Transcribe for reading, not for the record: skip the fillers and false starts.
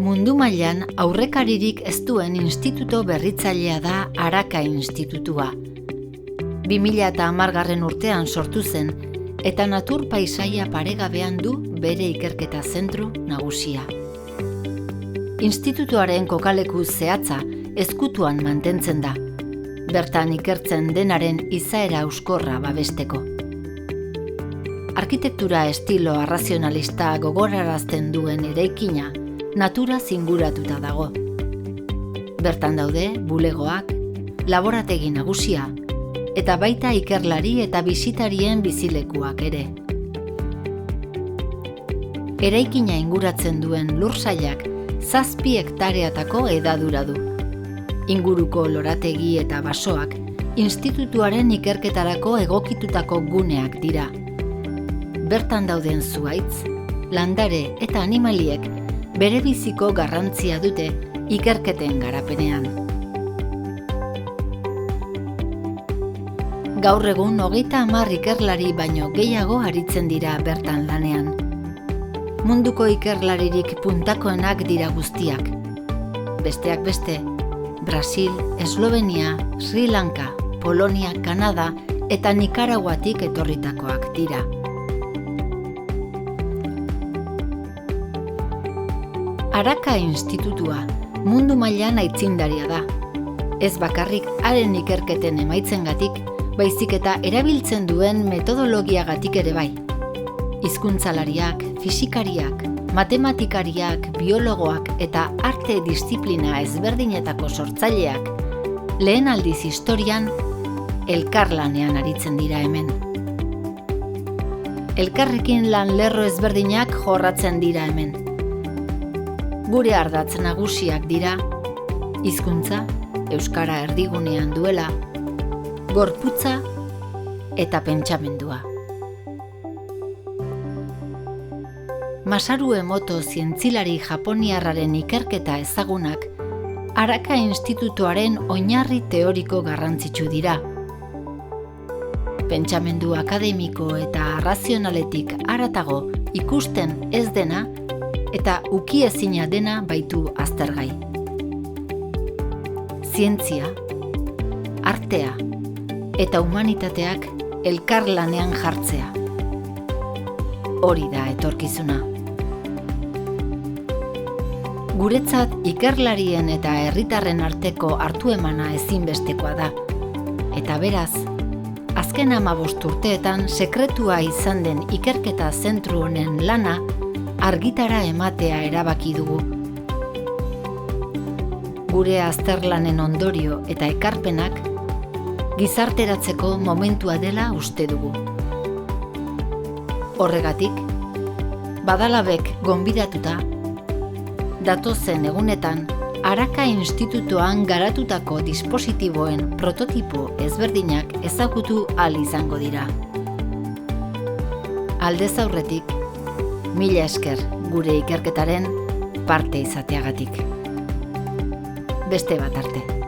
Mundu mailan aurrekaririk ez duen instituto berritzailea da Araka Institutua. 2010 urtean sortu zen eta natur paisaia paregabean du bere ikerketa zentro nagusia. Institutuaren kokaleku zehatza ezkutuan mantentzen da, bertan ikertzen denaren izaera euskorra babesteko. Arkitektura estilo arrazionalista gogorarazten duen eraikina natura zinguratuta dago. Bertan daude bulegoak, laborategi nagusia, eta baita ikerlari eta bisitarien bizilekuak ere. Eraikina inguratzen duen lursailak 7 hektareatako hedadura du. Inguruko lorategi eta basoak institutuaren ikerketarako egokitutako guneak dira. Bertan dauden zuhaitz, landare eta animaliek berebiziko garrantzia dute ikerketen garapenean. Gaur egun 30 ikerlari baino gehiago aritzen dira bertan lanean. Munduko ikerlaririk puntakoenak dira guztiak. Besteak beste, Brasil, Eslovenia, Sri Lanka, Polonia, Kanada eta Nikaraguatik etorritakoak dira. Araka Institutua mundu mailan aitzindaria da. Ez bakarrik haren ikerketen emaitzengatik, baizik eta erabiltzen duen metodologiagatik ere bai. Hizkuntzalariak, fisikariak, matematikariak, biologoak eta arte disiplina ezberdinetako sortzaileak lehen aldiz historian elkarlanean aritzen dira hemen. Elkarrekin lan lerro ezberdinak jorratzen dira hemen. Gure ardatz nagusiak dira hizkuntza, euskara erdigunean duela, gorputza eta pentsamendua. Masaru Emoto zientzilari japoniarraren ikerketa ezagunak Araka Institutuaren oinarri teoriko garrantzitsu dira. Pentsamendu akademiko eta arrazionaletik haratago ikusten ez dena eta ukiezina dena baitu aztergai. Zientzia, artea eta humanitateak elkarlanean jartzea. Hori da etorkizuna. Guretzat ikerlarien eta herritarren arteko hartu-emana ezinbestekoa da. Eta beraz, azken 15 urteetan sekretua izan den ikerketa zentru honen lana argitara ematea erabaki dugu. Gure azterlanen ondorio eta ekarpenak gizarteratzeko momentua dela uste dugu. Horregatik, Badalabek gonbidatuta, datozen egunetan Araka Institutuan garatutako dispositiboen prototipo ezberdinak ezagutu ahal izango dira. Aldez aurretik, mila esker gure ikerketaren parte izateagatik. Beste bat arte.